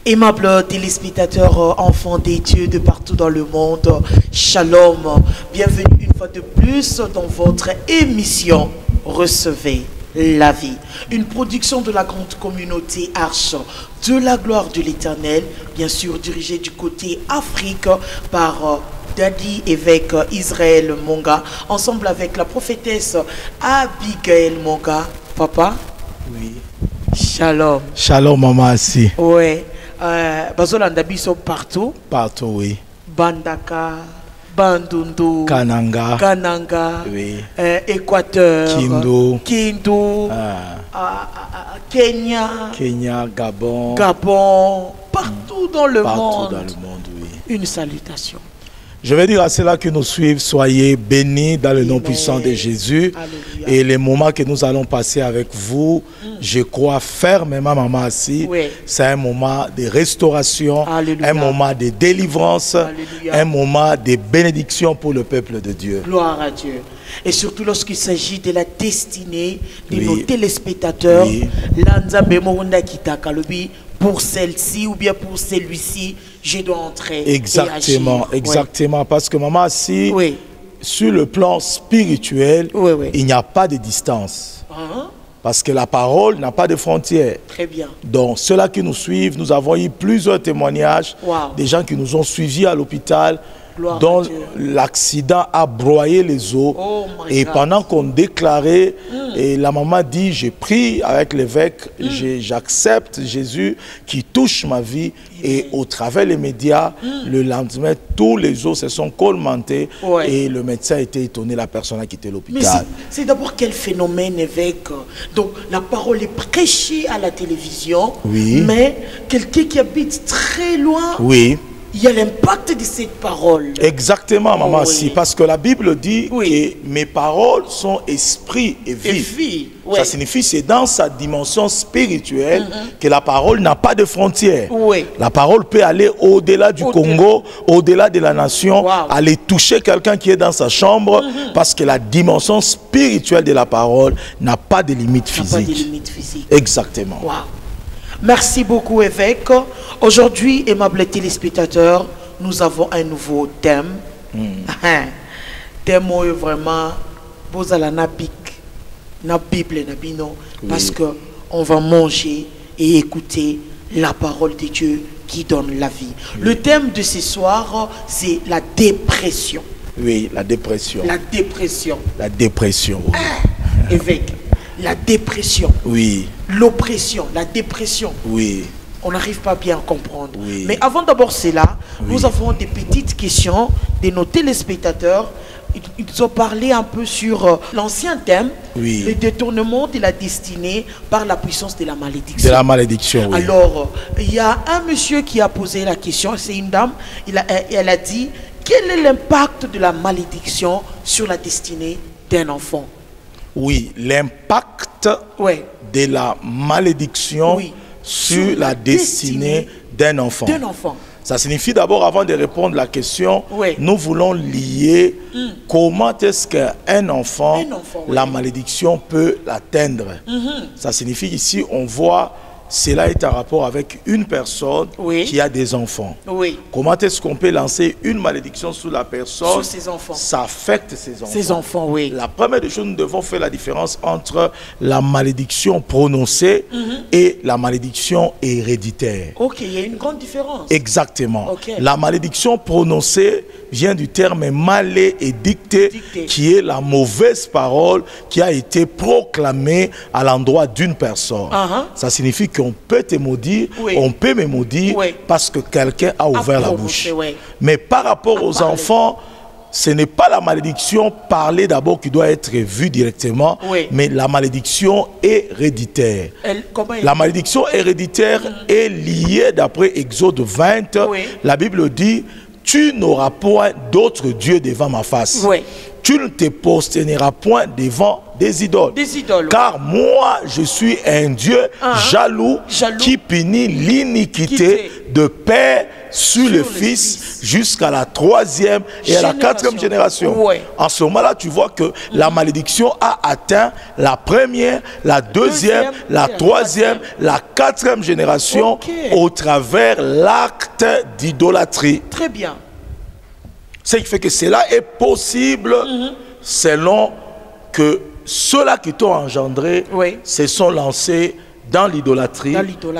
Aimables téléspectateurs, enfants des dieux de partout dans le monde, shalom, bienvenue une fois de plus dans votre émission Recevez la vie. Une production de la grande communauté Arche de la gloire de l'Éternel, bien sûr dirigée du côté Afrique par Daddy évêque Israël Monga, ensemble avec la prophétesse Abigail Monga. Papa? Oui. Shalom. Shalom, maman assis. Ouais. Bazolanda biso partout. Partout, oui. Bandaka, Bandundu, Kananga, oui. Équateur, Kindu, Kenya, Gabon, partout dans le monde. Partout dans le monde, oui. Une salutation. Je vais dire à ceux-là qui nous suivent, soyez bénis dans le nom puissant de Jésus. Alléluia. Et les moments que nous allons passer avec vous, je crois fermement, maman assis, oui. C'est un moment de restauration, Alléluia. Un moment de délivrance, Alléluia. Un moment de bénédiction pour le peuple de Dieu. Gloire à Dieu. Et surtout lorsqu'il s'agit de la destinée de nos téléspectateurs, pour celle-ci ou bien pour celui-ci, je dois entrer. Exactement, exactement. Parce que maman, si sur le plan spirituel, il n'y a pas de distance. Parce que la parole n'a pas de frontières. Très bien. Donc, ceux-là qui nous suivent, nous avons eu plusieurs témoignages des gens qui nous ont suivis à l'hôpital, dont l'accident a broyé les os. Et pendant qu'on déclarait, et la maman dit, j'ai pris avec l'évêque, j'accepte Jésus qui touche ma vie. Et au travers des médias, le lendemain, tous les os se sont colmatés. Et le médecin a été étonné, la personne a quitté l'hôpital. C'est d'abord quel phénomène, évêque? Donc la parole est prêchée à la télévision, mais quelqu'un qui habite très loin, il y a l'impact de cette parole. Exactement, maman, si, parce que la Bible dit que mes paroles sont esprit et vie. Ça signifie que c'est dans sa dimension spirituelle que la parole n'a pas de frontières. La parole peut aller au-delà du Congo, au-delà de la nation, aller toucher quelqu'un qui est dans sa chambre, parce que la dimension spirituelle de la parole n'a pas de limite physique. Exactement. Merci beaucoup, évêque. Aujourd'hui, aimables téléspectateurs, nous avons un nouveau thème. Thème vraiment, na Bible, parce que on va manger et écouter la parole de Dieu qui donne la vie. Le thème de ce soir, c'est la dépression. Oui, la dépression. La dépression. La dépression. Évêque. La dépression. Oui. L'oppression, la dépression. Oui. On n'arrive pas bien à comprendre. Mais avant d'abord cela, nous avons des petites questions de nos téléspectateurs. Ils ont parlé un peu sur l'ancien thème, le détournement de la destinée par la puissance de la malédiction. De la malédiction, oui. Alors, il y a un monsieur qui a posé la question, c'est une dame, elle a dit, quel est l'impact de la malédiction sur la destinée d'un enfant? Oui, l'impact de la malédiction sur la destinée d'un enfant. Ça signifie d'abord, avant de répondre à la question, nous voulons lier comment est-ce qu'un enfant, la malédiction peut l'atteindre. Ça signifie ici, on voit, cela est en rapport avec une personne qui a des enfants. Comment est-ce qu'on peut lancer une malédiction sur la personne? Sur ses enfants. Ça affecte ses enfants. Ses enfants, La première des choses, nous devons faire la différence entre la malédiction prononcée et la malédiction héréditaire. Ok, il y a une grande différence. Exactement. La malédiction prononcée vient du terme malé et dicté, qui est la mauvaise parole qui a été proclamée à l'endroit d'une personne. Ça signifie qu'on peut te maudire, on peut me maudire parce que quelqu'un a ouvert la bouche. Mais par rapport aux enfants, ce n'est pas la malédiction parlée d'abord qui doit être vue directement, mais la malédiction héréditaire. La malédiction héréditaire est liée d'après Exode 20. La Bible dit, tu n'auras point d'autre Dieu devant ma face. Tu ne te prosterneras point devant des idoles. Car moi, je suis un Dieu jaloux qui punit l'iniquité de père sur le fils jusqu'à la 3e et à la 4e génération. Ouais. En ce moment-là, tu vois que la malédiction a atteint la 1e, la 2e, la 3e, la 4e génération au travers l'acte d'idolâtrie. Très bien. Ce qui fait que cela est possible selon que ceux-là qui t'ont engendré se sont lancés dans l'idolâtrie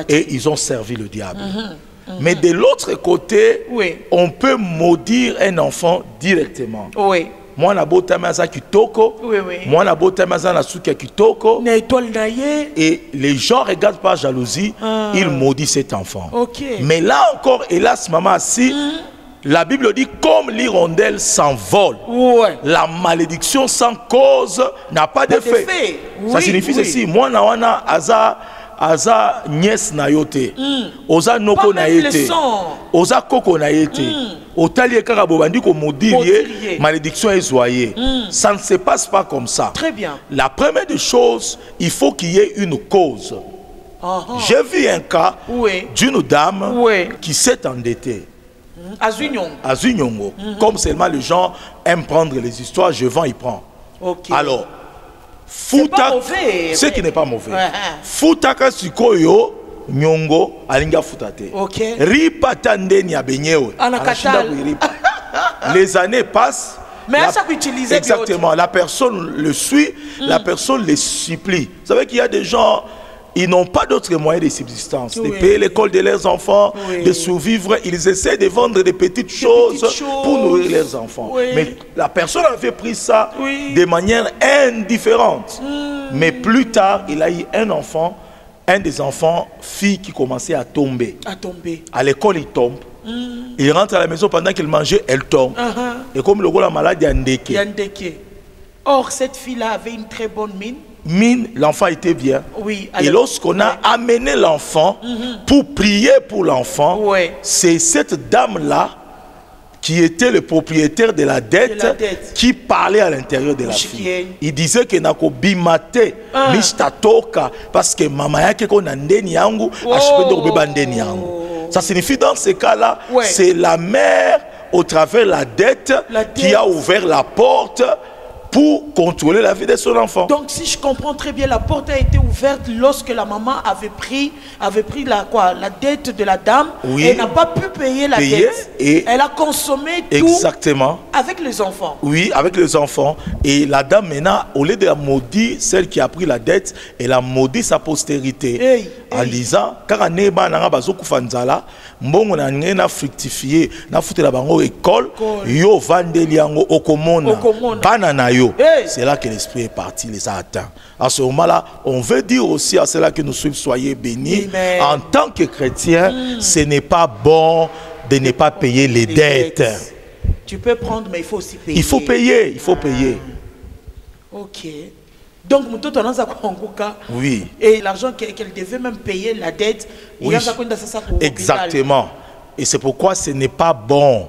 et ils ont servi le diable. Mais de l'autre côté, on peut maudire un enfant directement. Moi, na botamaza kitoko. Moi, na botamaza na suka kitoko. Et les gens regardent par jalousie, ils maudissent cet enfant. Mais là encore, hélas, maman, si la Bible dit comme l'hirondelle s'envole, la malédiction sans cause n'a pas d'effet. Ça signifie ceci. Moi, na wana aza nièce na yote, oza noko na yete, oza koko na yete, otali kaka bobandi ko maudire, malédiction ezwaye. Ça ne se passe pas comme ça. Très bien. La première des choses, il faut qu'il y ait une cause. J'ai vu un cas d'une dame qui s'est endettée. Azunyongo. Comme seulement les gens aiment prendre les histoires, je vends, ils prennent. Alors, Fouta, ce qui n'est pas mauvais. Futaka sikoyo nyongo alinga futate. Ripa tandeni ya benyewe. Les années passent. Mais ça peut utiliser. Exactement. La personne le suit, la personne les supplie. Vous savez qu'il y a des gens, ils n'ont pas d'autres moyens de subsistance, de payer l'école de leurs enfants, de survivre. Ils essaient de vendre des petites choses pour nourrir leurs enfants. Mais la personne avait pris ça de manière indifférente. Mais plus tard, il a eu un enfant, un des enfants, fille qui commençait à tomber. À l'école, il tombe. Il rentre à la maison pendant qu'il mangeait, elle tombe. Et comme le gars la maladie, il y a Or, cette fille-là avait une très bonne mine. L'enfant était bien. Et lorsqu'on a amené l'enfant pour prier pour l'enfant, c'est cette dame-là qui était le propriétaire de la dette, qui parlait à l'intérieur de la fille. Il disait que nako bimate mistatoka parce que maman yake ko ndeni yangu ashipende kubeba ndeni yangu. Ça signifie dans ce cas-là, c'est la mère au travers la dette qui a ouvert la porte pour contrôler la vie de son enfant. Donc si je comprends très bien, la porte a été ouverte lorsque la maman avait pris la dette de la dame. Elle n'a pas pu payer la dette. Et elle a consommé tout avec les enfants. Oui, avec les enfants. Et la dame maintenant, au lieu de la maudire, celle qui a pris la dette, elle a maudit sa postérité. En disant, car neba nanga bazoku fanzala, mbongo na ngena fructifier, na foutela bango école, yo vandeli yango okomona, banana yo. C'est là que l'esprit est parti, les a atteints. À ce moment-là, on veut dire aussi à cela que nous soyez bénis. En tant que chrétiens, ce n'est pas bon de ne pas payer les dettes. Tu peux prendre, mais il faut aussi payer. Il faut payer, il faut payer. Ok. Donc, et l'argent qu'elle devait même payer, la dette, exactement. Et c'est pourquoi ce n'est pas bon.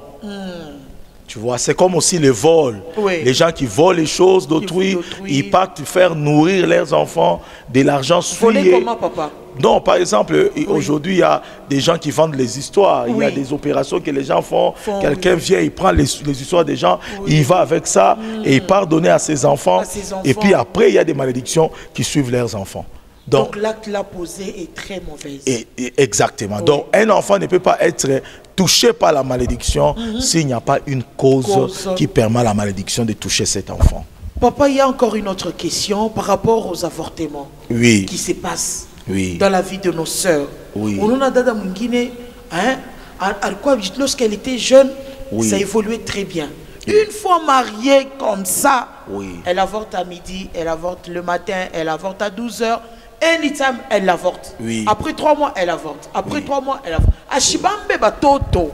Tu vois, c'est comme aussi le vol. Les gens qui volent les choses d'autrui, ils partent faire nourrir leurs enfants de l'argent souillé. Voler comment, papa? Non, par exemple, aujourd'hui, il y a des gens qui vendent les histoires. Il y a des opérations que les gens font. Quelqu'un vient, il prend les histoires des gens, il va avec ça et il part donner à ses enfants. Et puis après, il y a des malédictions qui suivent leurs enfants. Donc l'acte là posé est très mauvais. Exactement. Donc un enfant ne peut pas être touché par la malédiction s'il n'y a pas une cause qui permet à la malédiction de toucher cet enfant. Papa, il y a encore une autre question par rapport aux avortements qui se passent dans la vie de nos sœurs. On a dada mungine, lorsqu'elle était jeune, ça évoluait très bien. Une fois mariée comme ça, elle avorte à midi, elle avorte le matin, elle avorte à 12 h. Anytime, elle l'avorte. Après 3 mois, elle avorte. Après 3 mois, elle avorte. Ashibambe batoto.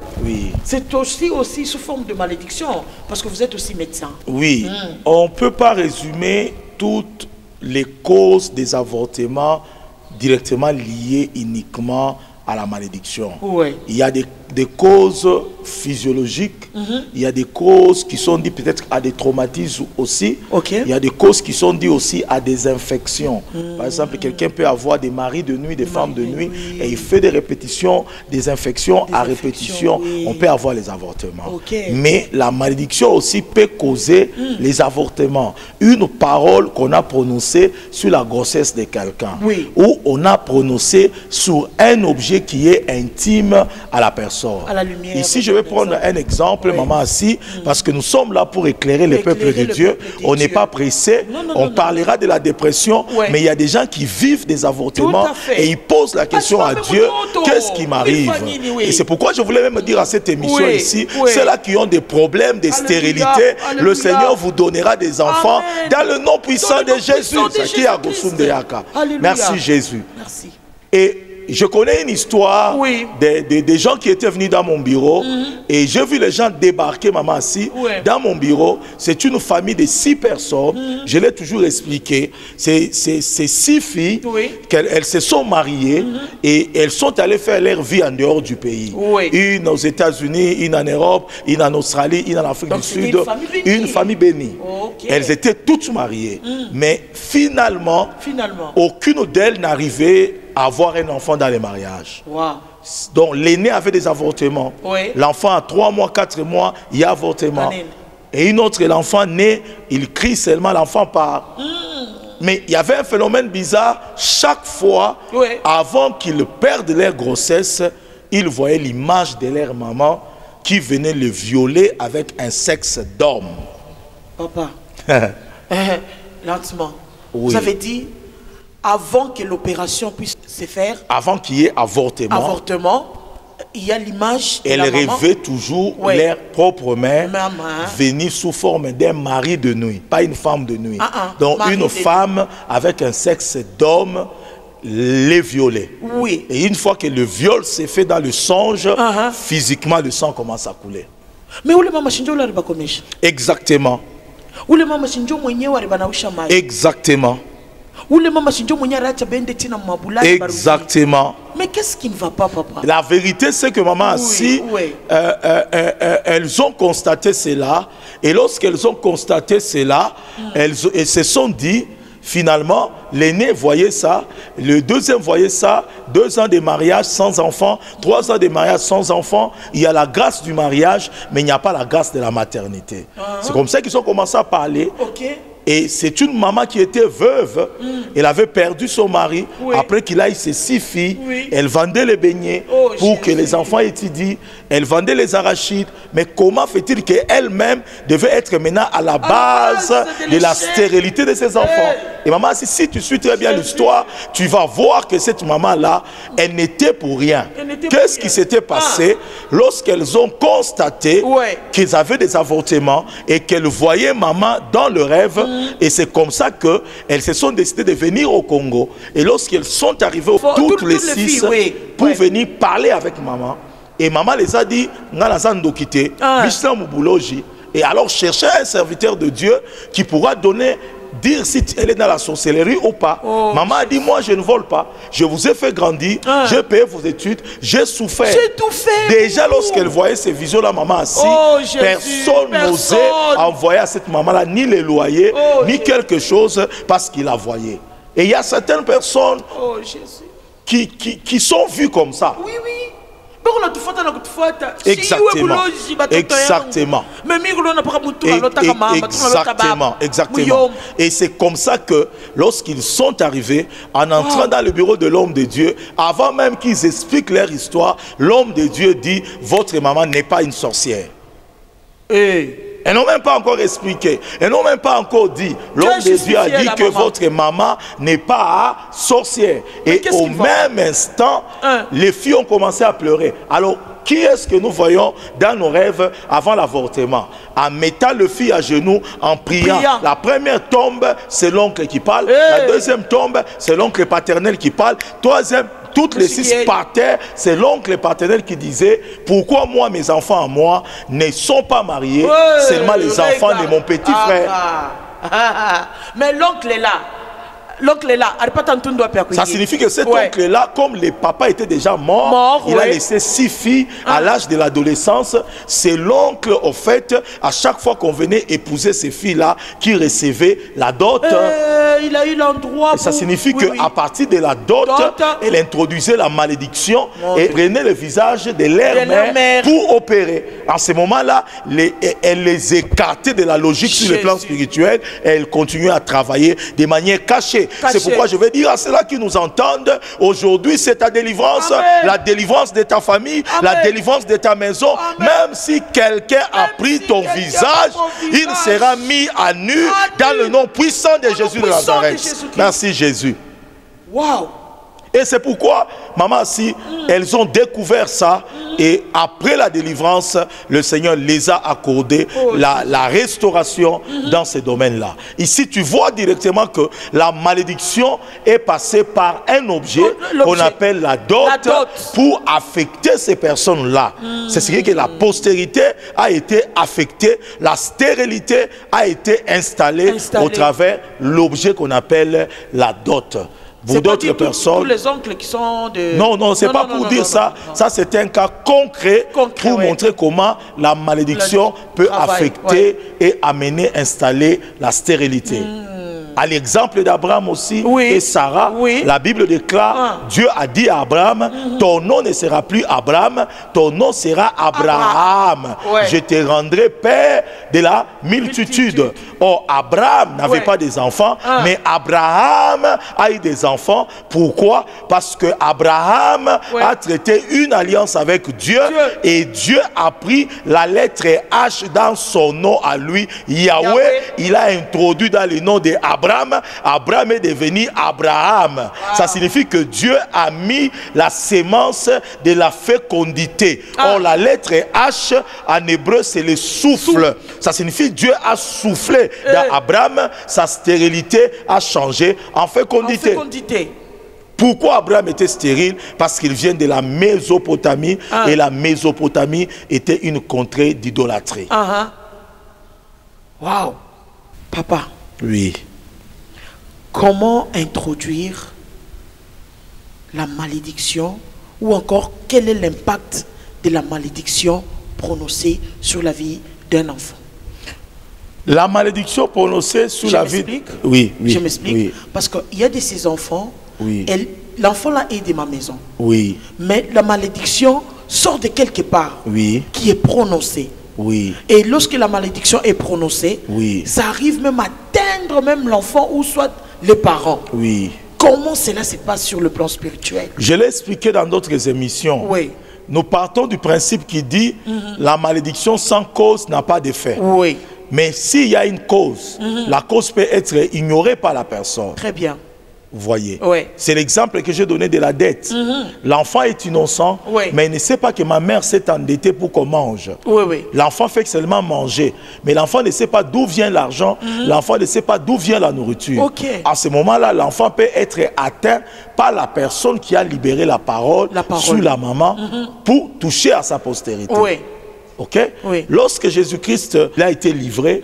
C'est aussi sous forme de malédiction, parce que vous êtes aussi médecin. On ne peut pas résumer toutes les causes des avortements directement liées uniquement à la malédiction. Il y a des des causes physiologiques, il y a des causes qui sont dues peut-être à des traumatismes aussi. Il y a des causes qui sont dues aussi à des infections. Par exemple, quelqu'un peut avoir des maris de nuit, des femmes de nuit, et il fait des répétitions, des infections à répétition. On peut avoir les avortements. Mais la malédiction aussi peut causer les avortements. Une parole qu'on a prononcée sur la grossesse de quelqu'un, ou on a prononcé sur un objet qui est intime à la personne. À la lumière. Ici, je vais prendre un exemple, maman assis, parce que nous sommes là pour éclairer le peuple de Dieu. On n'est pas pressé. On parlera de la dépression, mais il y a des gens qui vivent des avortements et ils posent la question à Dieu, qu'est-ce qui m'arrive? Et c'est pourquoi je voulais même dire à cette émission ici, ceux-là qui ont des problèmes de stérilité, le Seigneur vous donnera des enfants dans le nom puissant de Jésus. Merci Jésus. Merci. Et je connais une histoire des gens qui étaient venus dans mon bureau et j'ai vu les gens débarquer, maman assis, dans mon bureau. C'est une famille de 6 personnes. Je l'ai toujours expliqué. C'est 6 filles. Elles se sont mariées et elles sont allées faire leur vie en dehors du pays. Une aux États-Unis, une en Europe, une en Australie, une en Afrique du Sud. Une famille bénie. Elles étaient toutes mariées. Mais finalement, aucune d'elles n'arrivait à avoir un enfant dans les mariages. Donc l'aîné avait des avortements. L'enfant a 3 mois, 4 mois, il y a avortement. Et une autre, l'enfant naît, il crie seulement, l'enfant part. Mais il y avait un phénomène bizarre. Chaque fois, avant qu'ils perdent leur grossesse, ils voyaient l'image de leur maman qui venait le violer avec un sexe d'homme. Papa, lentement. Vous avez dit, avant que l'opération puisse se faire, avant qu'il y ait avortement, il y a l'image de elle la maman. rêvait toujours leur propre mère venir sous forme d'un mari de nuit, pas une femme de nuit. Donc une femme avec un sexe d'homme les violer. Et une fois que le viol s'est fait dans le songe, physiquement le sang commence à couler. Mais où le maman Shinjo l'arrive à connaître? Exactement. Où le maman Shinjo mwenyewe arrive à ushamai? Exactement. Exactement. Mais qu'est-ce qui ne va pas, papa? La vérité, c'est que maman assis, elles ont constaté cela. Et lorsqu'elles ont constaté cela, elles se sont dit, finalement, l'aîné voyait ça, le deuxième voyait ça, 2 ans de mariage sans enfant, 3 ans de mariage sans enfant. Il y a la grâce du mariage, mais il n'y a pas la grâce de la maternité. C'est comme ça qu'ils ont commencé à parler. Et c'est une maman qui était veuve. Elle avait perdu son mari. Après qu'il a eu ses 6 filles, elle vendait les beignets pour que les enfants étudient. Elle vendait les arachides. Mais comment fait-il qu'elle-même devait être maintenant à la base de la stérilité de ses enfants? Et maman, si tu suis très bien l'histoire, tu vas voir que cette maman-là, elle n'était pour rien. Qu'est-ce qui s'était passé lorsqu'elles ont constaté qu'ils avaient des avortements et qu'elles voyaient maman dans le rêve? Et c'est comme ça qu'elles se sont décidées de venir au Congo. Et lorsqu'elles sont arrivées, toutes les 6, pour venir parler avec maman, et maman les a dit, et alors chercher un serviteur de Dieu qui pourra dire si elle est dans la sorcellerie ou pas. Maman a dit, moi je ne vole pas, je vous ai fait grandir, j'ai payé vos études, j'ai souffert. J'ai tout fait. Déjà lorsqu'elle voyait ces visions-là, maman assis, personne n'osait envoyer à cette maman-là ni les loyers, ni quelque chose, parce qu'il la voyait. Et il y a certaines personnes qui sont vues comme ça. Exactement. Exactement. Exactement. Et c'est comme ça que lorsqu'ils sont arrivés, en entrant dans le bureau de l'homme de Dieu, avant même qu'ils expliquent leur histoire, l'homme de Dieu dit, votre maman n'est pas une sorcière. Elles n'ont même pas encore expliqué. Elles n'ont même pas encore dit. L'homme de Dieu a dit que votre maman n'est pas sorcière. Et au même instant, les filles ont commencé à pleurer. Alors, qui est-ce que nous voyons dans nos rêves avant l'avortement? En mettant le fille à genoux, en priant. La première tombe, c'est l'oncle qui parle. La deuxième tombe, c'est l'oncle paternel qui parle. Troisième, toutes les 6 par terre, c'est l'oncle paternel qui disait, pourquoi moi, mes enfants à moi, ne sont pas mariés, seulement les enfants de mon petit frère. Mais l'oncle est là. l'oncle est là. Ça signifie que cet oncle-là, comme les papas étaient déjà morts, il a laissé 6 filles à l'âge de l'adolescence. C'est l'oncle, au fait, à chaque fois qu'on venait épouser ces filles-là, qui recevait la dot. Il a eu l'endroit. Ça signifie qu'à partir de la dot, elle introduisait la malédiction et prenait le visage de leur mère pour opérer. En ce moment-là, elle les écartait de la logique sur le plan spirituel et elle continuait à travailler de manière cachée. C'est pourquoi je vais dire à ceux-là qui nous entendent, aujourd'hui c'est ta délivrance, la délivrance de ta famille, la délivrance de ta maison. Même si quelqu'un a pris ton visage, il sera mis à nu dans le nom puissant de Jésus de Nazareth. Merci Jésus. Wow. Et c'est pourquoi, maman, si elles ont découvert ça, et après la délivrance, le Seigneur les a accordé la restauration dans ces domaines-là. Ici, tu vois directement que la malédiction est passée par un objet qu'on appelle la dot pour affecter ces personnes-là. C'est ce qui fait que la postérité a été affectée, la stérilité a été installée. Au travers l'objet qu'on appelle la dot. Pour d'autres personnes, tous les oncles qui sont de... Non, c'est pas pour dire ça. Ça, c'est un cas concret pour montrer comment la malédiction peut affecter et amener, installer la stérilité. À l'exemple d'Abraham aussi et Sarah, la Bible déclare, Dieu a dit à Abraham, ton nom ne sera plus Abraham, ton nom sera Abraham. Je te rendrai père de la multitude. Or, Abraham n'avait pas des enfants, mais Abraham a eu des enfants. Pourquoi? Parce que Abraham a traité une alliance avec Dieu et Dieu a pris la lettre H dans son nom à lui, Yahweh. Il a introduit dans le nom d'Abraham. Abraham est devenu Abraham. Ça signifie que Dieu a mis la sémence de la fécondité. Or, la lettre H en hébreu, c'est le souffle. Ça signifie que Dieu a soufflé dans Abraham, sa stérilité a changé en fécondité. Pourquoi Abraham était stérile? Parce qu'il vient de la Mésopotamie et la Mésopotamie était une contrée d'idolâtrie. Wow. Papa. Oui. Comment introduire la malédiction ou encore quel est l'impact de la malédiction prononcée sur la vie d'un enfant? La malédiction prononcée sur la vie... Oui, je m'explique. Parce qu'il y a de ces enfants, l'enfant là est de ma maison. Oui. Mais la malédiction sort de quelque part qui est prononcée. Oui. Et lorsque la malédiction est prononcée, ça arrive même à atteindre même l'enfant ou soit les parents. Oui. Comment cela se passe sur le plan spirituel? Je l'ai expliqué dans d'autres émissions. Oui. Nous partons du principe qui dit la malédiction sans cause n'a pas d'effet. Oui. Mais s'il y a une cause, la cause peut être ignorée par la personne. Très bien. Vous voyez, c'est l'exemple que j'ai donné de la dette. L'enfant est innocent, mais il ne sait pas que ma mère s'est endettée pour qu'on mange. L'enfant fait seulement manger, mais l'enfant ne sait pas d'où vient l'argent, l'enfant ne sait pas d'où vient la nourriture. À ce moment-là, l'enfant peut être atteint par la personne qui a libéré la parole sur la maman pour toucher à sa postérité. Lorsque Jésus-Christ a été livré,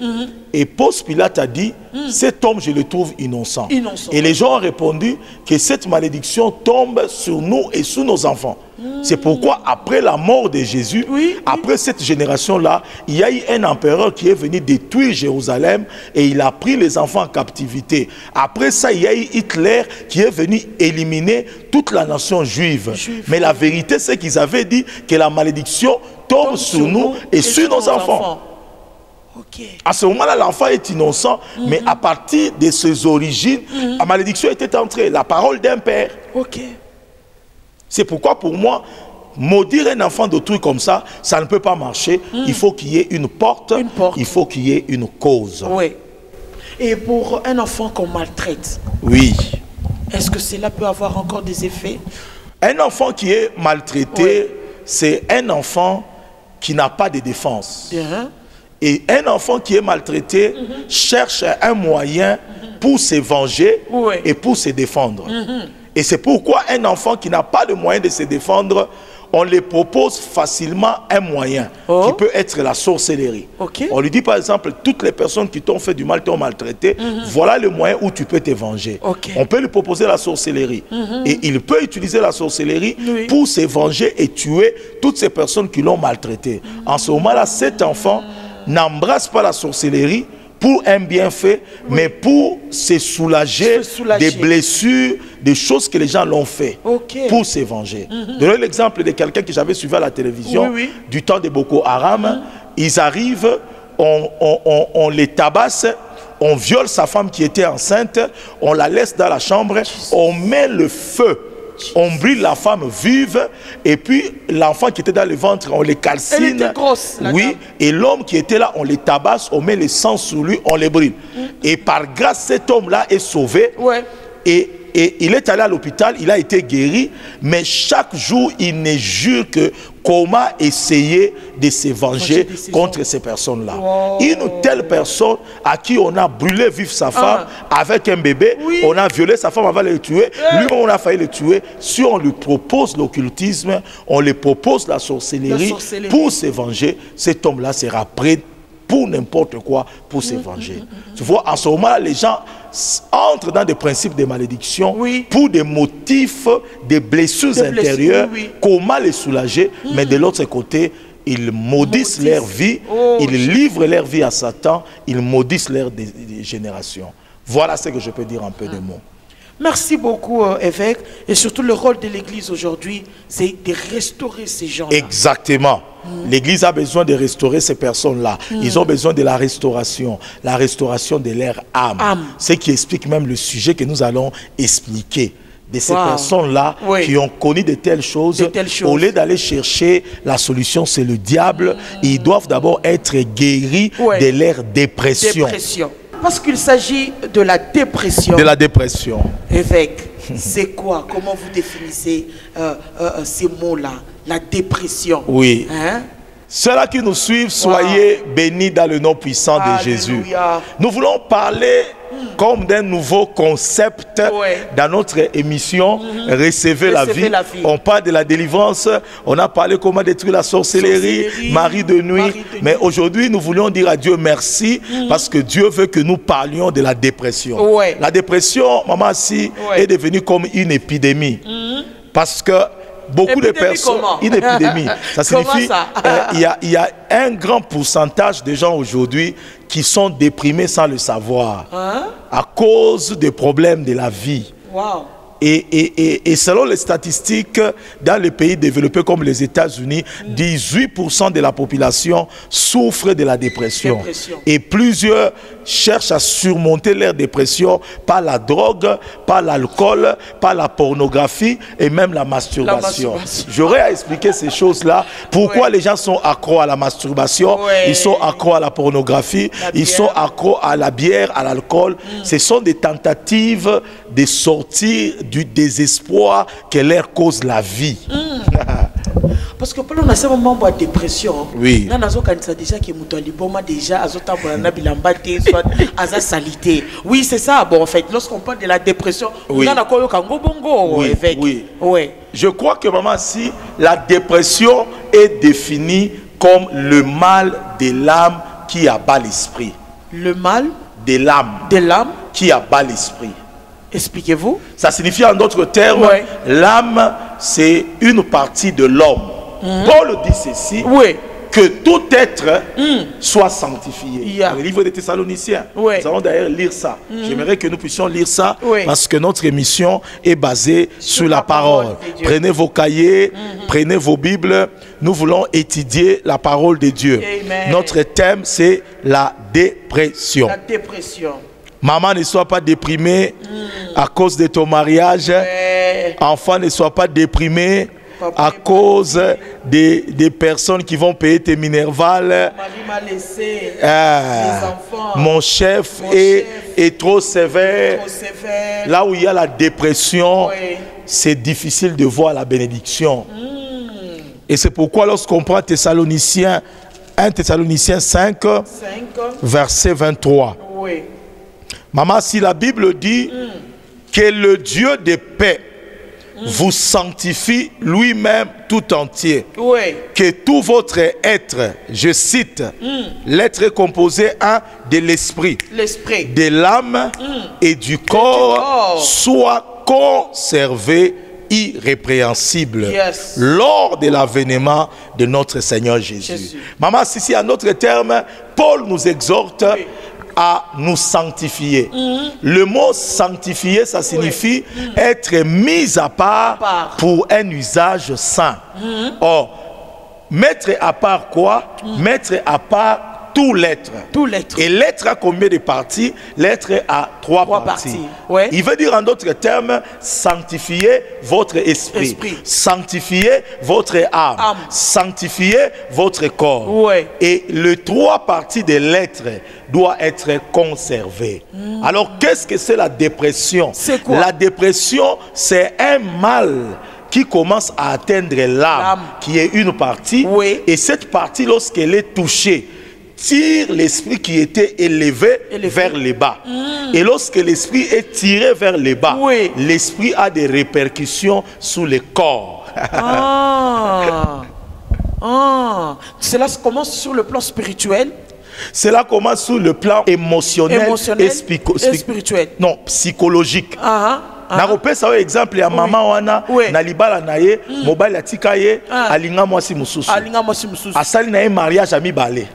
et Ponce Pilate a dit, cet homme, je le trouve innocent. Et les gens ont répondu que cette malédiction tombe sur nous et sur nos enfants. C'est pourquoi après la mort de Jésus, après cette génération-là, il y a eu un empereur qui est venu détruire Jérusalem et il a pris les enfants en captivité. Après ça, il y a eu Hitler qui est venu éliminer toute la nation juive. Mais la vérité, c'est qu'ils avaient dit que la malédiction tombe sur nous et sur nos enfants. À ce moment-là, l'enfant est innocent, mais à partir de ses origines, la malédiction était entrée, la parole d'un père. C'est pourquoi pour moi, maudire un enfant d'autrui comme ça, ça ne peut pas marcher. Il faut qu'il y ait une porte, il faut qu'il y ait une cause. Et pour un enfant qu'on maltraite, est-ce que cela peut avoir encore des effets? Un enfant qui est maltraité, c'est un enfant qui n'a pas de défense. Et un enfant qui est maltraité cherche un moyen pour se venger et pour se défendre. Et c'est pourquoi un enfant qui n'a pas de moyen de se défendre, on les propose facilement un moyen qui peut être la sorcellerie. On lui dit par exemple, toutes les personnes qui t'ont fait du mal, t'ont maltraité, voilà le moyen où tu peux te venger. On peut lui proposer la sorcellerie. Et il peut utiliser la sorcellerie pour se venger et tuer toutes ces personnes qui l'ont maltraité. En ce moment-là, cet enfant n'embrasse pas la sorcellerie pour un bienfait, mais pour se soulager des blessures, des choses que les gens l'ont fait, pour se venger. Donnez l'exemple de quelqu'un que j'avais suivi à la télévision, du temps de Boko Haram. Ils arrivent, on les tabasse, on viole sa femme qui était enceinte, on la laisse dans la chambre, on met le feu. On brûle la femme vive et puis l'enfant qui était dans le ventre, on les calcine. Elle était grosse, oui, et l'homme qui était là, on les tabasse, on met le sang sur lui, on les brûle. Et par grâce, cet homme-là est sauvé. Et il est allé à l'hôpital, il a été guéri, mais chaque jour, il ne jure que comment essayer de se venger contre ces personnes-là. Une telle personne à qui on a brûlé vif sa femme avec un bébé, on a violé sa femme avant de le tuer, lui-même on a failli le tuer. Si on lui propose l'occultisme, on lui propose la sorcellerie pour se venger, cet homme-là sera prêt pour n'importe quoi, pour se venger. Tu vois, en ce moment, les gens entrent dans des principes de malédiction pour des motifs, des blessures intérieures, comment les soulager, mais de l'autre côté, ils maudissent leur vie, ils livrent leur vie à Satan, ils maudissent leur génération. Voilà ce que je peux dire en peu de mots. Merci beaucoup, évêque. Et surtout, le rôle de l'Église aujourd'hui, c'est de restaurer ces gens-là. Exactement. L'Église a besoin de restaurer ces personnes-là. Ils ont besoin de la restauration de leur âme. Ce qui explique même le sujet que nous allons expliquer. De ces personnes-là qui ont connu de telles choses, au lieu d'aller chercher la solution, c'est le diable. Ils doivent d'abord être guéris de leur dépression. Parce qu'il s'agit de la dépression. De la dépression. Évêque, c'est quoi? Comment vous définissez ces mots-là? La dépression. Oui. Ceux-là qui nous suivent, soyez bénis dans le nom puissant de Jésus. Nous voulons parler comme d'un nouveau concept dans notre émission Recevez la vie. On parle de la délivrance, on a parlé comment détruire la sorcellerie, Marie de nuit. Mais aujourd'hui, nous voulons dire à Dieu merci parce que Dieu veut que nous parlions de la dépression. La dépression, maman, si, est devenue comme une épidémie. Parce que beaucoup de personnes, une épidémie, ça signifie il y a un grand pourcentage de gens aujourd'hui qui sont déprimés sans le savoir à cause des problèmes de la vie. Et selon les statistiques, dans les pays développés comme les États-Unis, 18% de la population souffre de la dépression. Et plusieurs cherchent à surmonter leur dépression par la drogue, par l'alcool, par la pornographie et même la masturbation. J'aurais à expliquer ces choses-là. Pourquoi les gens sont accros à la masturbation, ils sont accros à la pornographie, ils sont accros à la bière, à l'alcool. Ce sont des tentatives de sortir du désespoir que leur cause la vie. Parce que pendant ce moment de dépression, oui, oui, c'est ça. Bon, en fait, lorsqu'on parle de la dépression, je crois que maman, si la dépression est définie comme le mal de l'âme qui abat l'esprit. Le mal de l'âme qui abat l'esprit. Expliquez-vous. Ça signifie en d'autres termes, l'âme, c'est une partie de l'homme. Paul dit ceci, que tout être soit sanctifié. Dans le livre des Thessaloniciens, nous allons d'ailleurs lire ça. J'aimerais que nous puissions lire ça parce que notre émission est basée sur la parole. Prenez vos cahiers, prenez vos Bibles. Nous voulons étudier la parole de Dieu. Amen. Notre thème, c'est la dépression. La dépression. Maman, ne sois pas déprimée à cause de ton mariage. Enfant, ne sois pas déprimé à cause des personnes qui vont payer tes minervales. Mon chef est trop sévère. Là où il y a la dépression, c'est difficile de voir la bénédiction. Et c'est pourquoi lorsqu'on prend Thessaloniciens, 1 Thessaloniciens 5, verset 23. Maman, si la Bible dit que le Dieu de paix vous sanctifie lui-même tout entier. Oui. Que tout votre être, je cite, l'être est composé de l'esprit, de l'âme et du corps, soit conservé irrépréhensible lors de l'avènement de notre Seigneur Jésus. Maman, si en d'autres termes, Paul nous exhorte à nous sanctifier. Le mot sanctifier, ça signifie être mis à part pour un usage saint. Or, mettre à part quoi? Mettre à part tout l'être. Et l'être a combien de parties? L'être a trois parties. Ouais. Il veut dire en d'autres termes, sanctifier votre esprit. Sanctifier votre âme. Sanctifier votre corps. Ouais. Et les trois parties de l'être doivent être conservées. Alors, qu'est-ce que c'est la dépression? C'est quoi? La dépression, c'est un mal qui commence à atteindre l'âme, qui est une partie. Et cette partie, lorsqu'elle est touchée, tire l'esprit qui était élevé vers le bas. Et lorsque l'esprit est tiré vers le bas, l'esprit a des répercussions sur le corps. Cela commence sur le plan spirituel. Cela commence sur le plan émotionnel et spirituel. Non, psychologique. nakopesa oyo exemple ya mama wana na libala na ye mobali atika ye alinga mwasi mususu asali na ye mariage ya mibale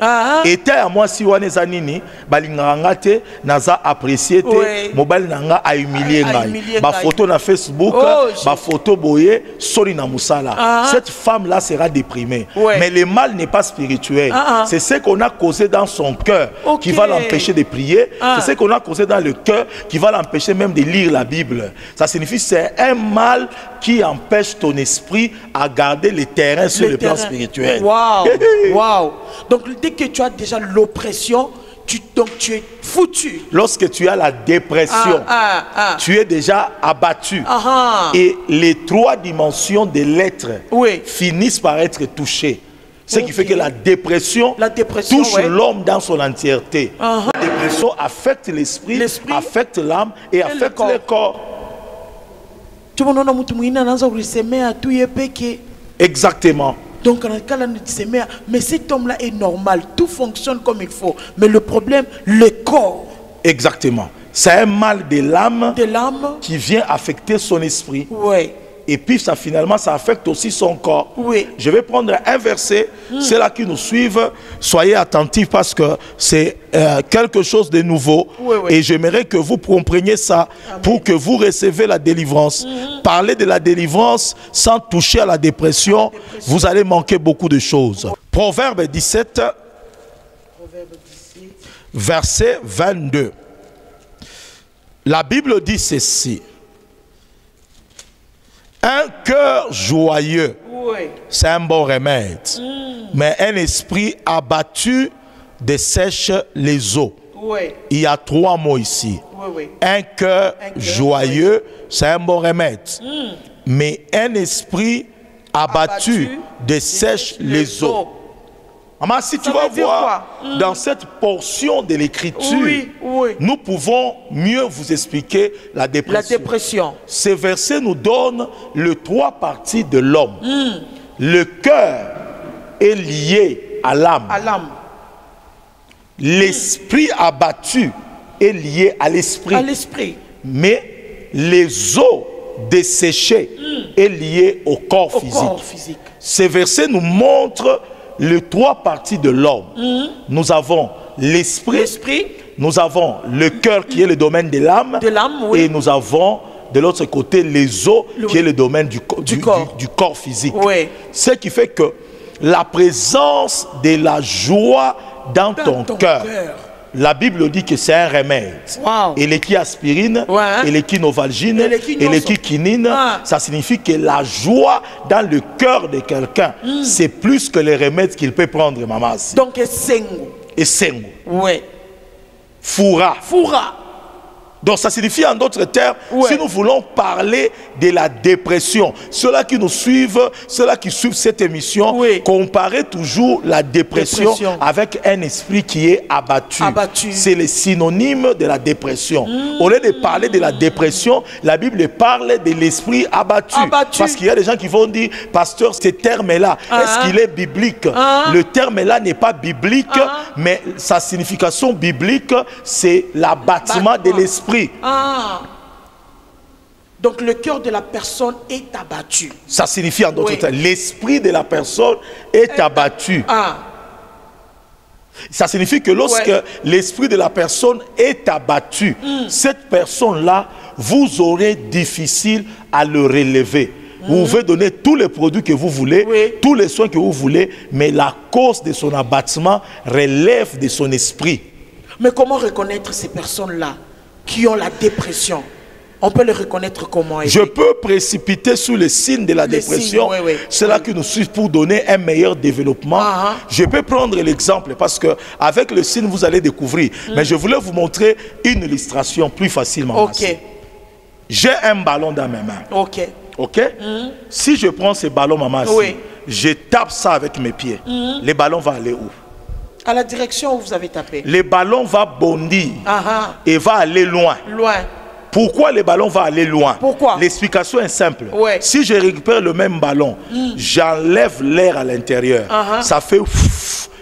eta ya mwasi wana eza nini balingaka nga te naza apprécié te mobali na nga ahumilie ngai bafoto na Facebook bafoto boye soli na musala. Cette femme là sera déprimée mais le mal n'est pas spirituel. C'est ce qu'on a causé dans son cœur qui va l'empêcher de prier. C'est ce qu'on a causé dans le cœur qui va l'empêcher même de lire la Bible. Ça signifie que c'est un mal qui empêche ton esprit à garder le terrain sur le plan spirituel. Waouh, waouh. Donc dès que tu as déjà l'oppression, tu es foutu. Lorsque tu as la dépression, tu es déjà abattu. Et les trois dimensions de l'être finissent par être touchées. Ce qui fait que la dépression touche l'homme dans son entièreté. La dépression affecte l'esprit, affecte l'âme et affecte le corps. Exactement. Donc, mais cet homme-là est normal, tout fonctionne comme il faut. Mais le problème, le corps. Exactement. C'est un mal de l'âme qui vient affecter son esprit. Et puis ça finalement ça affecte aussi son corps. Je vais prendre un verset, c'est là qui nous suivent. Soyez attentifs parce que c'est quelque chose de nouveau. Et j'aimerais que vous compreniez ça pour que vous recevez la délivrance. Parler de la délivrance sans toucher à la dépression, vous allez manquer beaucoup de choses. Proverbe 17, verset 22. La Bible dit ceci. Un cœur joyeux, c'est un bon remède. Mais un esprit abattu dessèche les eaux. Il y a trois mots ici. Un cœur joyeux, c'est un bon remède. Mais un esprit abattu dessèche les eaux. Maman, si tu vas voir dans cette portion de l'écriture, nous pouvons mieux vous expliquer la dépression. Ce verset nous donne les trois parties de l'homme. Le cœur est lié à l'âme. L'esprit abattu est lié à l'esprit. Mais les os desséchés est lié au corps physique. Ce verset nous montre les trois parties de l'homme. Nous avons l'esprit, nous avons le cœur qui est le domaine de l'âme, et nous avons de l'autre côté les os qui est le domaine du corps physique. Ce qui fait que la présence de la joie dans ton cœur, la Bible dit que c'est un remède. Et l'équi aspirine, et l'équi novalgine, et l'équi quinine, ça signifie que la joie dans le cœur de quelqu'un, c'est plus que les remèdes qu'il peut prendre, maman. Donc, et sengo. Et sengo. Foura. Donc ça signifie en d'autres termes, si nous voulons parler de la dépression, ceux-là qui nous suivent, ceux-là qui suivent cette émission, comparez toujours la dépression avec un esprit qui est abattu. C'est le synonyme de la dépression. Au lieu de parler de la dépression, la Bible parle de l'esprit abattu. Parce qu'il y a des gens qui vont dire, pasteur, ce terme-là, est-ce qu'il est biblique? Le terme-là n'est pas biblique, mais sa signification biblique, c'est l'abattement de l'esprit. Donc le cœur de la personne est abattu. Ça signifie en d'autres termes, l'esprit de la personne est abattu. Ça signifie que lorsque l'esprit de la personne est abattu, cette personne-là, vous aurez difficile à le relever. Vous pouvez donner tous les produits que vous voulez, tous les soins que vous voulez, mais la cause de son abattement relève de son esprit. Mais comment reconnaître ces personnes-là qui ont la dépression? On peut les reconnaître comment? Je peux précipiter sous les signes de la dépression. C'est là que nous suivons pour donner un meilleur développement. Je peux prendre l'exemple parce que avec le signe, vous allez découvrir. Mais je voulais vous montrer une illustration plus facilement. J'ai un ballon dans mes mains. Si je prends ce ballon, maman, je tape ça avec mes pieds. Le ballon va aller où? À la direction où vous avez tapé. Le ballon va bondir et va aller loin. Pourquoi le ballon va aller loin? Pourquoi? L'explication est simple. Si je récupère le même ballon, j'enlève l'air à l'intérieur. Ça fait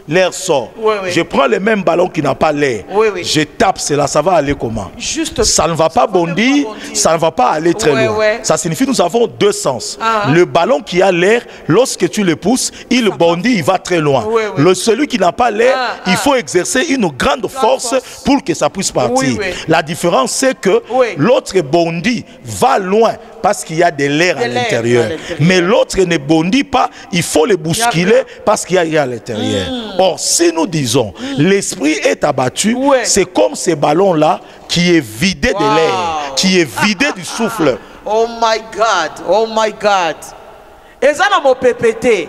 l'air sort. Je prends le même ballon qui n'a pas l'air. Je tape cela, ça va aller comment? Ça ne va pas bondir, ça ne va pas aller très loin. Ça signifie que nous avons deux sens. Le ballon qui a l'air, lorsque tu le pousses, il bondit, il va très loin. Celui qui n'a pas l'air, il faut exercer une grande force pour que ça puisse partir. La différence, c'est que l'autre bondit, va loin, parce qu'il y a de l'air à l'intérieur. Mais l'autre ne bondit pas, il faut le bousculer parce qu'il y a l'air à l'intérieur. Or, si nous disons, l'esprit est abattu, c'est comme ce ballon-là qui est vidé de l'air, qui est vidé du souffle. Oh my God, oh my God.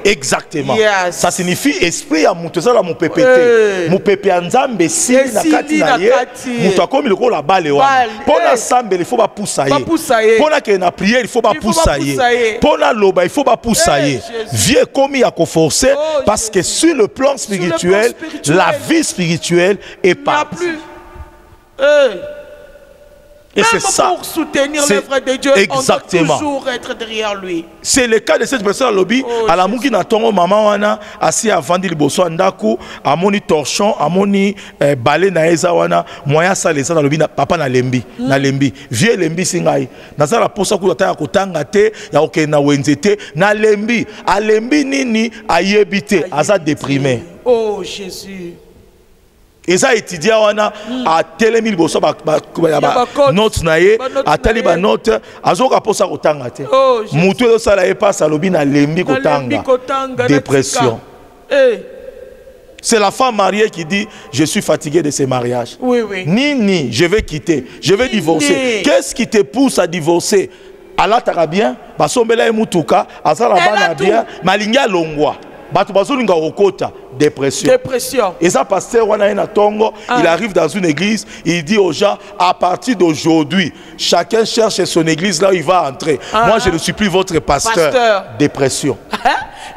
Exactement. Ça signifie esprit à mouto, ça la mon pépété. Mon pépé anzambe si na kati na ye. Mouto comme le ko la balle wana. Pona sambe il faut pas pousser. Pona que na prière il faut pas pousser. Pona loba il faut pas pousser. Vieux comme il a qu'on forcer parce que sur le plan spirituel, la vie spirituelle est partie. Et c'est ça. Pour soutenir l'œuvre de Dieu, exactement. On doit toujours être derrière lui. C'est le cas de cette personne à lobby. À la mouki na tongo maman wana assis à vendre le bosso ndaku, amoni torchon, amoni balé na eza wana, moya sa lesa na lobby na papa na lembi, na lembi. Vieux lembi singai. Na za la posa ku ta kotanga te, ya oke na wenzete, na lembi, a lembi nini ayebite, aza déprimé. Oh Jésus. Et ça étudiant wana a telemi liboso ba note na ye a tali ba note azoka posa kotanga te mutu ezo sala ye passe alobi na lembi kotanga dépression. C'est la femme mariée qui dit je suis fatiguée de ces mariages. Nini, je vais quitter, je vais divorcer. Qu'est-ce qui te pousse à divorcer? Allah tara bien, basombela emutuka, azala bana bien, malinga longwa. Dépression. Et ça, pasteur, il arrive dans une église, il dit aux gens, à partir d'aujourd'hui, chacun cherche son église là où il va entrer. Moi, je ne suis plus votre pasteur. Dépression.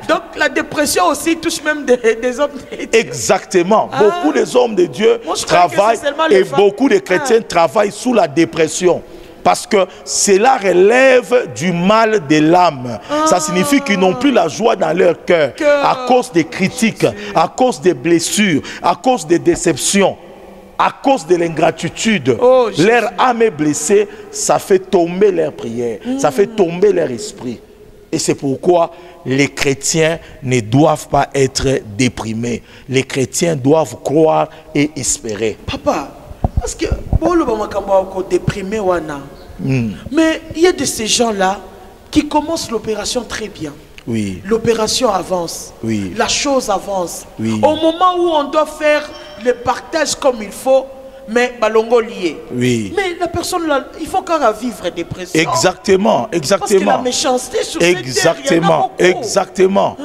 Donc la dépression aussi touche même des hommes de Dieu. Exactement. Beaucoup des hommes de Dieu travaillent et beaucoup de chrétiens travaillent sous la dépression. Parce que cela relève du mal de l'âme. Ça signifie qu'ils n'ont plus la joie dans leur cœur à cause des critiques, à cause des blessures, à cause des déceptions, à cause de l'ingratitude. Leur âme est blessée, ça fait tomber leur prière, ça fait tomber leur esprit. Et c'est pourquoi les chrétiens ne doivent pas être déprimés. Les chrétiens doivent croire et espérer. Papa, parce que déprimé mais il y a de ces gens-là qui commencent l'opération très bien. L'opération avance. La chose avance. Au moment où on doit faire le partage comme il faut, mais balongo lié. Mais la personne là, il faut qu'elle vivre dépression. Exactement. Parce que la méchanceté sur cette terre, exactement.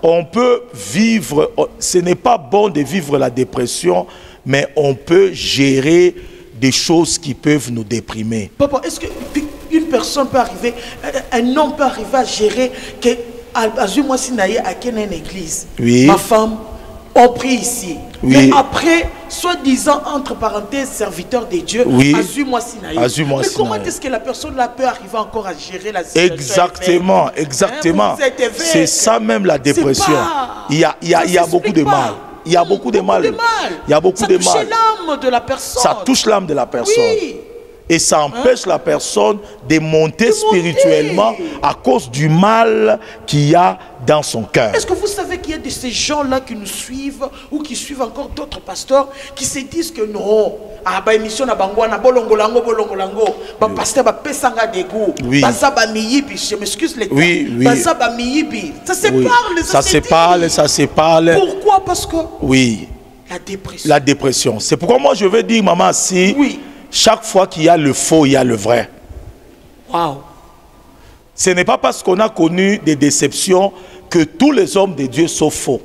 On peut vivre, ce n'est pas bon de vivre la dépression, mais on peut gérer des choses qui peuvent nous déprimer. Papa, est-ce qu'une personne peut arriver, un homme peut arriver à gérer que moi si naïe à une église, oui. Ma femme, on prie ici. Oui. Mais après, soi-disant, entre parenthèses, serviteur de Dieu, oui. Azuma Sinaï. Mais comment est-ce que la personne là peut arriver encore à gérer la situation? Exactement, exactement. C'est ça même la dépression. Il y a beaucoup de mal. Il y a beaucoup de mal. Il y a beaucoup de mal. Ça touche l'âme de la personne. Ça touche l'âme de la personne. Oui. Et ça empêche la personne de monter spirituellement à cause du mal qu'il y a dans son cœur. Est-ce que vous savez qu'il y a de ces gens-là qui nous suivent ou qui suivent encore d'autres pasteurs qui se disent que non, bah émission na bangwana bolongolango, bah pasteur bah pesanga dégoût, bah ça bah miyibi, je m'excuse les gars, bah ça bah miyibi, ça se parle, ça se parle. Pourquoi? Parce que la dépression. La dépression. C'est pourquoi moi je veux dire, maman, si chaque fois qu'il y a le faux, il y a le vrai. Wow. Ce n'est pas parce qu'on a connu des déceptions que tous les hommes de Dieu sont faux.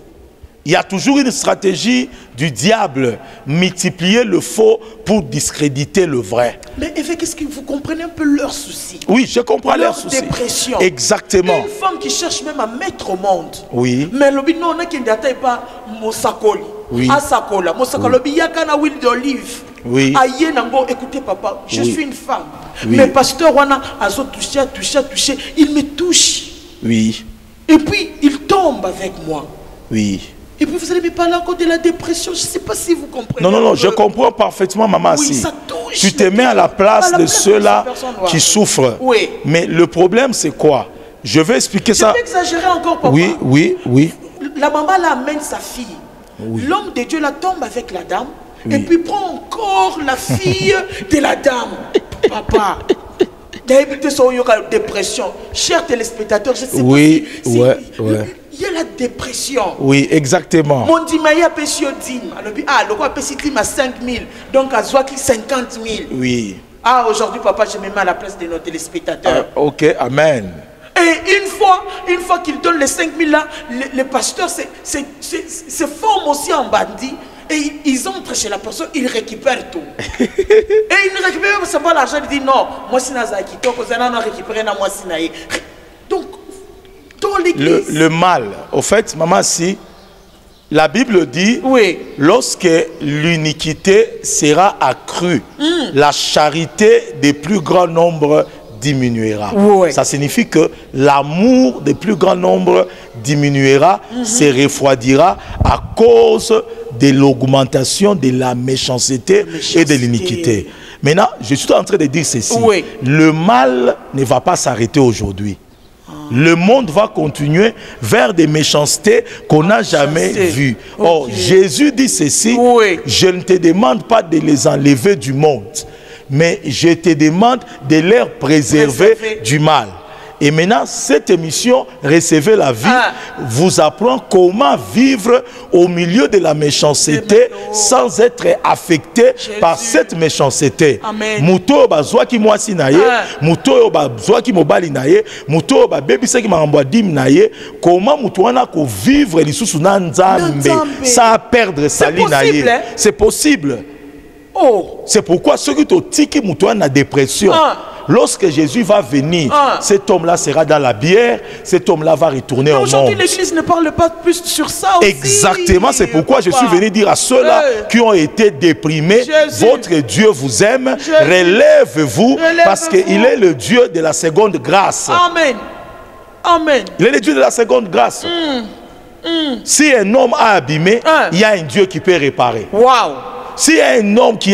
Il y a toujours une stratégie du diable, multiplier le faux pour discréditer le vrai. Mais qu'est-ce que vous comprenez un peu leurs soucis? Oui, je comprends leurs soucis. Dépression. Exactement. Une femme qui cherche même à mettre au monde. Oui. Mais le but non qui n'attaque pas Mosakoli. Oui. Asakola. Mosakoli yaka huile d'olive. Oui. Aïe nango, écoutez papa, je suis une femme. Mais pasteur Wana a touché, il me touche. Oui. Et puis il tombe avec moi. Oui. Et puis vous allez me parler encore de la dépression. Je ne sais pas si vous comprenez. Non, je comprends parfaitement, maman. Oui, si ça touche. Tu te mets à la place de ceux-là qui souffrent. Oui. Mais le problème, c'est quoi? Je vais expliquer ça. Je vais exagérer encore, papa. Oui. La maman là amène sa fille. L'homme de Dieu la tombe avec la dame. Et puis prend encore la fille de la dame. Papa. Dépression. Chers téléspectateurs, je sais pas si il y a la dépression. Oui, exactement. Mon dimaï a payé 10 000. Le quoi payé 10 000 à 5 000. Donc à Zouaki 50 000. Oui. Aujourd'hui, papa, je me mets à la place de nos téléspectateurs. Ok, amen. Et une fois qu'il donne les 5 000 là, les pasteurs se forment aussi en bandits. Et ils entrent chez la personne, ils récupèrent tout. Et ils ne récupèrent pas seulement l'argent, ils disent non, moi si Nazaki, on a récupéré na moi si naïe. Donc, dans l'église. Le mal, au fait, maman, si la Bible dit, lorsque l'iniquité sera accrue, la charité des plus grands nombres diminuera. Ça signifie que l'amour des plus grands nombres diminuera, se refroidira à cause de l'augmentation de la méchanceté et de l'iniquité. Maintenant, je suis en train de dire ceci. Le mal ne va pas s'arrêter aujourd'hui. Le monde va continuer vers des méchancetés qu'on n'a jamais vues. Or, Jésus dit ceci, je ne te demande pas de les enlever du monde, mais je te demande de les préserver du mal. Et maintenant, cette émission, Recevez la vie, vous apprend comment vivre au milieu de la méchanceté sans être affecté par cette méchanceté. Muto bazwa ki mwasi naye, muto bazwa ki mobali naye, muto ba bebisa ki marambwa dim naye, comment muto wana ko vivre lisusu na nzambe sans perdre sa li naye. C'est possible. C'est pourquoi ceux qui tiki muto wana dépression. Lorsque Jésus va venir, cet homme-là sera dans la bière, cet homme-là va retourner au monde. Aujourd'hui, l'Église ne parle pas plus sur ça aussi. Exactement, c'est pourquoi je suis venu dire à ceux-là qui ont été déprimés, votre Dieu vous aime, relève-vous, parce qu'il est le Dieu de la seconde grâce. Amen. Amen. Il est le Dieu de la seconde grâce. Si un homme a abîmé, il y a un Dieu qui peut réparer. Waouh. S'il y a un homme qui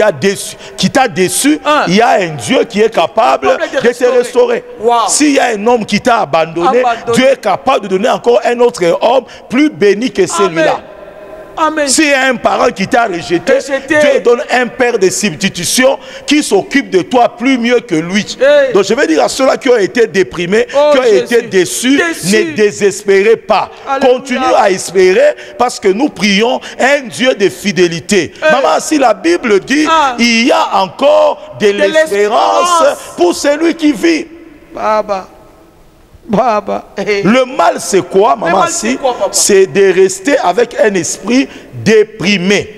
t'a déçu, il y a un Dieu qui est capable de te restaurer. S'il y a un homme qui t'a abandonné, Dieu est capable de donner encore un autre homme plus béni que celui-là. S'il y a un parent qui t'a rejeté, Dieu donne un père de substitution qui s'occupe de toi plus mieux que lui. Donc je vais dire à ceux-là qui ont été déprimés, qui ont été déçus, ne désespérez pas. Continuez à espérer parce que nous prions un Dieu de fidélité. Maman, si la Bible dit, il y a encore de l'espérance pour celui qui vit. Le mal c'est quoi, maman? C'est de rester avec un esprit déprimé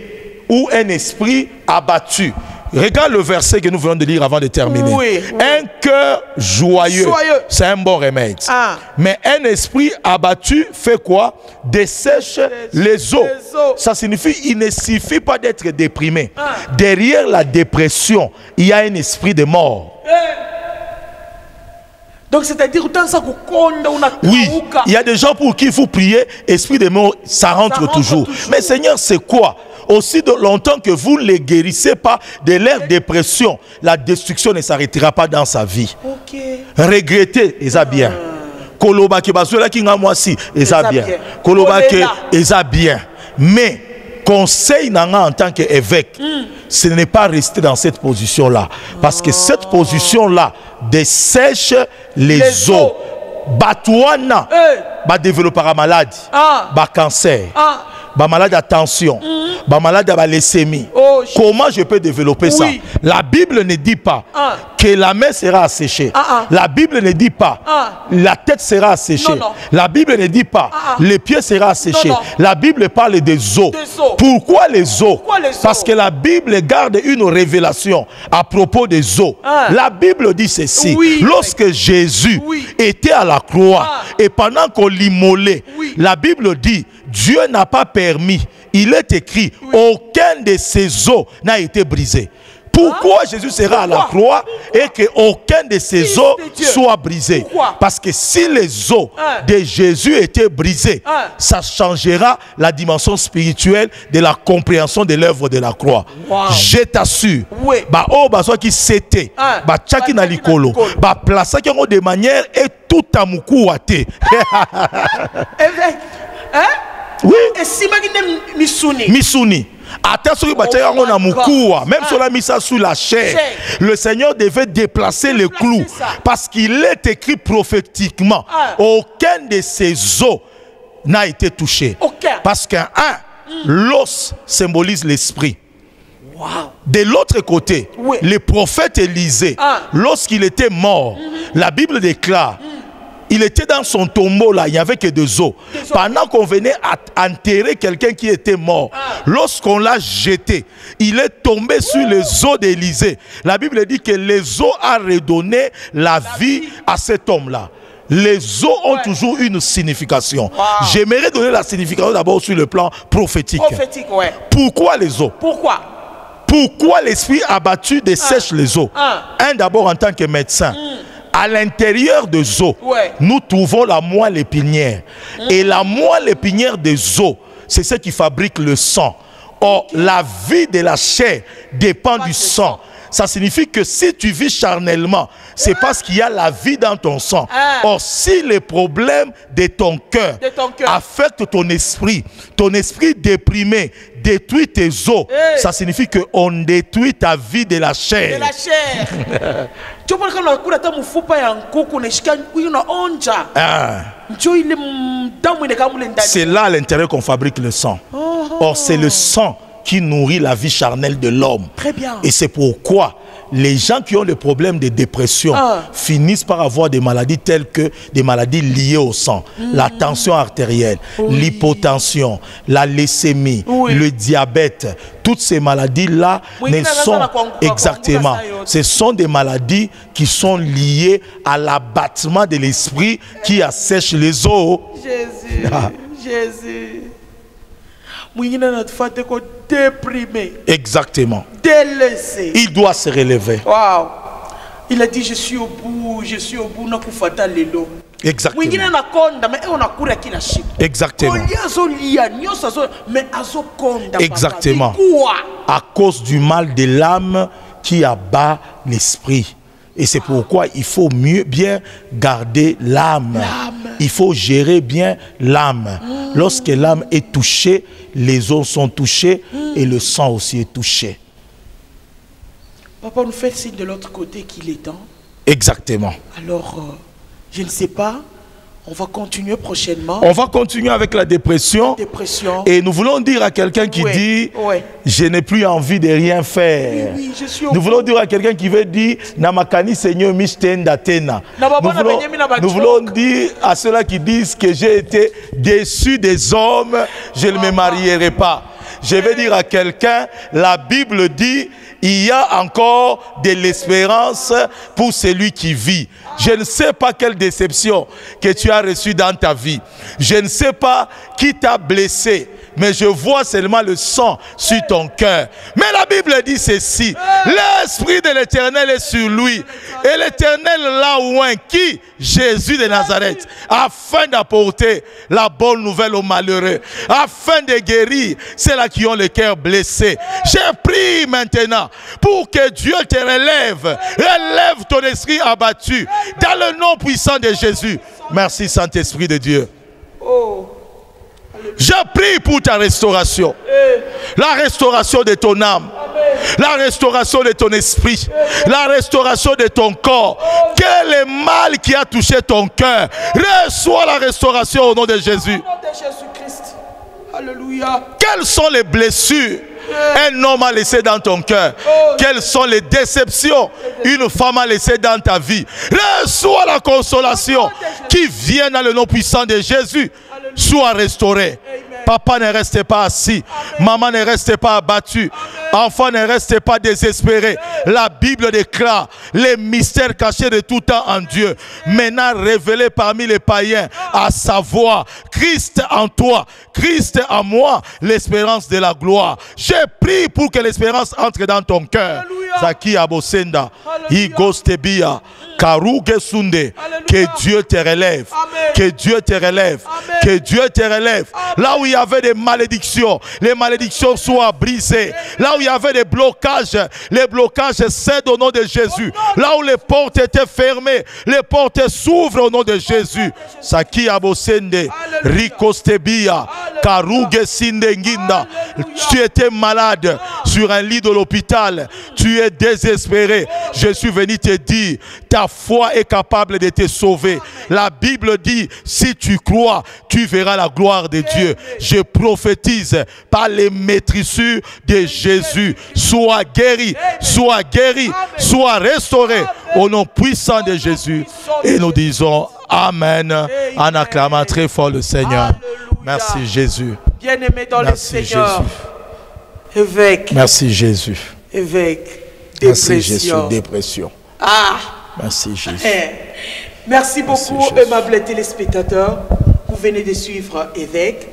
ou un esprit abattu. Regarde le verset que nous venons de lire avant de terminer. Oui, oui. Un cœur joyeux, c'est un bon remède. Mais un esprit abattu fait quoi? Dessèche les os. Ça signifie, il ne suffit pas d'être déprimé. Derrière la dépression, il y a un esprit de mort. Donc c'est-à-dire oui, il y a des gens pour qui il faut prier, esprit de mort, ça rentre toujours. Mais Seigneur, c'est quoi? Aussi de longtemps que vous ne les guérissez pas de leur dépression, la destruction ne s'arrêtera pas dans sa vie. Regretter, et ça bien. Kolobake basola kinga mwasi, et ça bien. Kolobake, et ça bien. Mais conseil nanga en tant qu'évêque, ce n'est pas rester dans cette position-là. Parce que cette position-là dessèche les os. Batouana, va développer la maladie, va cancer, va maladie à tension, va maladie à leucémie. Comment je peux développer ça? La Bible ne dit pas que la main sera asséchée. La Bible ne dit pas la tête sera asséchée. La Bible ne dit pas les pieds seront asséchés. La Bible parle des os. Pourquoi les os? Parce que la Bible garde une révélation à propos des os. La Bible dit ceci. Lorsque Jésus était à la croix et pendant qu'on l'immolait, la Bible dit Dieu n'a pas permis, il est écrit, aucun de ses os n'a été brisé. Pourquoi Jésus sera à la croix et qu'aucun de ses os soit brisé? Parce que si les os de Jésus étaient brisés, ça changera la dimension spirituelle de la compréhension de l'œuvre de la croix. Je t'assure, qui c'était, tchaki na likolo, place de manière et tout à mukouate. Oui. Et si Missouni. Missouni. Même sur la mise sous la chair, le Seigneur devait déplacer le clou. Parce qu'il est écrit prophétiquement, aucun de ses os n'a été touché. Parce qu'un l'os symbolise l'esprit. De l'autre côté, le prophète Élisée, lorsqu'il était mort, la Bible déclare, il était dans son tombeau là, il n'y avait que des os. Pendant qu'on venait enterrer quelqu'un qui était mort, lorsqu'on l'a jeté, il est tombé sur les os d'Élisée. La Bible dit que les os a redonné la vie à cet homme-là. Les os ont toujours une signification. J'aimerais donner la signification d'abord sur le plan prophétique. Pourquoi les os? Pourquoi l'esprit abattu dessèche les os? D'abord en tant que médecin. À l'intérieur des os, nous trouvons la moelle épinière. Et la moelle épinière des os, c'est ce qui fabrique le sang. Or, la vie de la chair dépend du sang. Ça signifie que si tu vis charnellement, c'est parce qu'il y a la vie dans ton sang. Or, si les problèmes de ton cœur affectent ton esprit déprimé, détruit tes os, ça signifie qu'on détruit ta vie de la chair. C'est là à l'intérieur qu'on fabrique le sang. Or, c'est le sang qui nourrit la vie charnelle de l'homme. Très bien. Et c'est pourquoi les gens qui ont des problèmes de dépression finissent par avoir des maladies telles que des maladies liées au sang. La tension artérielle, l'hypotension, la leucémie, le diabète. Toutes ces maladies-là ne sont exactement. Ce sont des maladies qui sont liées à l'abattement de l'esprit qui assèche les os. Jésus, Jésus. Exactement. Délaissé. Il doit se relever. Wow. Il a dit je suis au bout, Exactement. Exactement. Exactement. À cause du mal de l'âme qui abat l'esprit. Et c'est pourquoi il faut bien garder l'âme. Il faut gérer bien l'âme. Lorsque l'âme est touchée, les os sont touchés et le sang aussi est touché. Papa nous fait signe de l'autre côté qu'il est temps. Exactement. Alors, je ne sais pas. On va continuer prochainement. On va continuer avec la dépression. Et nous voulons dire à quelqu'un qui dit je n'ai plus envie de rien faire. Nous voulons dire à quelqu'un qui veut dire Namakani Seigneur Mishten d'Athéna. Nous voulons dire à ceux-là qui disent que j'ai été déçu des hommes, je ne me marierai pas. Je vais dire à quelqu'un, la Bible dit il y a encore de l'espérance pour celui qui vit. Je ne sais pas quelle déception que tu as reçue dans ta vie. Je ne sais pas qui t'a blessé. Mais je vois seulement le sang sur ton cœur. Mais la Bible dit ceci. L'Esprit de l'Éternel est sur lui. Et l'Éternel l'a oint. Qui? Jésus de Nazareth. Afin d'apporter la bonne nouvelle aux malheureux. Afin de guérir ceux-là qui ont le cœur blessé. Je prie maintenant pour que Dieu te relève. Relève ton esprit abattu. Dans le nom puissant de Jésus. Merci Saint-Esprit de Dieu. Je prie pour ta restauration. La restauration de ton âme. La restauration de ton esprit. La restauration de ton corps. Quel est le mal qui a touché ton cœur? Reçois la restauration au nom de Jésus. Au nom de Jésus-Christ. Alléluia. Quelles sont les blessures un homme a laissé dans ton cœur? Quelles sont les déceptions une femme a laissé dans ta vie? Reçois la consolation qui vient dans le nom puissant de Jésus. Sois restauré. Papa, ne reste pas assis. Maman, ne reste pas abattu. Enfant, ne reste pas désespéré. La Bible déclare les mystères cachés de tout temps en Dieu, maintenant révélés parmi les païens, à savoir Christ en toi, Christ en moi, l'espérance de la gloire. Je prie pour que l'espérance entre dans ton cœur. Zaki Abosenda, Igostebia, Karuge Sunde, que Dieu te relève, que Dieu te relève, que Dieu te relève. Là où il y avait des malédictions, les malédictions soient brisées. Là où il y avait des blocages, les blocages cèdent au nom de Jésus. Là où les portes étaient fermées, les portes s'ouvrent au nom de Jésus. Saki Abosende, Rikostebia, Karuge Sindenginda. Tu étais malade sur un lit de l'hôpital. Tu es désespéré. Je suis venu te dire, ta foi est capable de te sauver. La Bible dit, si tu crois, tu verras la gloire de Dieu. Je prophétise par les maîtrisures de Jésus. Sois guéri, sois guéri, sois restauré au nom puissant de Jésus. Et nous disons Amen en acclamant très fort le Seigneur. Merci Jésus. Bien-aimé dans le Seigneur. Jésus. Évêque. Merci Jésus. Évêque. Merci Jésus. Dépression. Ah. Merci Jésus. Merci beaucoup, aimables téléspectateurs. Vous venez de suivre Évêque.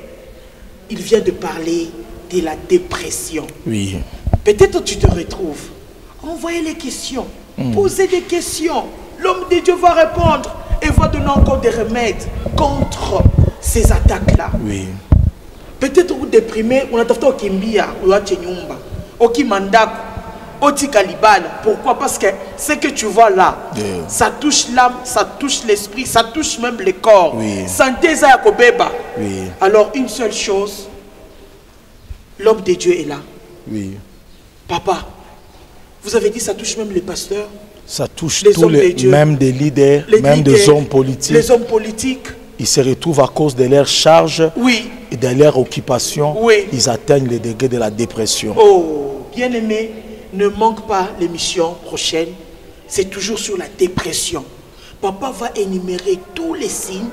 Il vient de parler de la dépression. Oui. Peut-être tu te retrouves. Envoyez les questions. Posez des questions. L'homme de Dieu va répondre et va donner encore des remèdes contre ces attaques-là. Oui. Peut-être vous déprimez, on a tout au Kimbia, ou à Tchenyumba, au Kimandaku, au Tikalibal. Pourquoi? Parce que ce que tu vois là, ça touche l'âme, ça touche l'esprit, ça touche même le corps. Oui. Santé Zayakobeba. Oui. Alors, une seule chose, l'homme de Dieu est là. Oui. Papa, vous avez dit ça touche même les pasteurs. Ça touche tous les, même des leaders, même des hommes politiques. Les hommes politiques. Ils se retrouvent à cause de leur charge et de leur occupation. Ils atteignent le degré de la dépression. Oh, bien-aimé, ne manque pas l'émission prochaine. C'est toujours sur la dépression. Papa va énumérer tous les signes,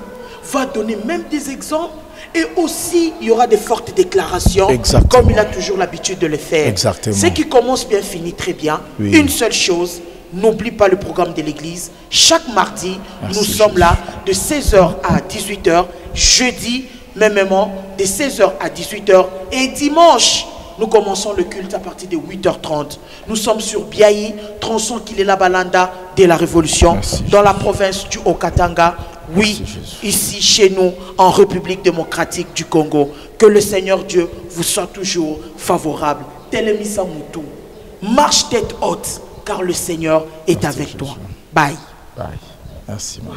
va donner même des exemples. Et aussi, il y aura des fortes déclarations, comme il a toujours l'habitude de le faire. Exactement. Ce qui commence bien finit très bien. Oui. Une seule chose, n'oublie pas le programme de l'église. Chaque mardi, nous sommes là de 16h à 18h. Jeudi, mêmement, de 16h à 18h. Et dimanche, nous commençons le culte à partir de 8h30. Nous sommes sur Biaï, tronçon Kilela Balanda de la Révolution, dans la province du Haut-Katanga. Oui, ici chez nous, en République démocratique du Congo. Que le Seigneur Dieu vous soit toujours favorable. Telemisa Moutou, marche tête haute, car le Seigneur est avec toi. Bye. Bye. Merci, maman.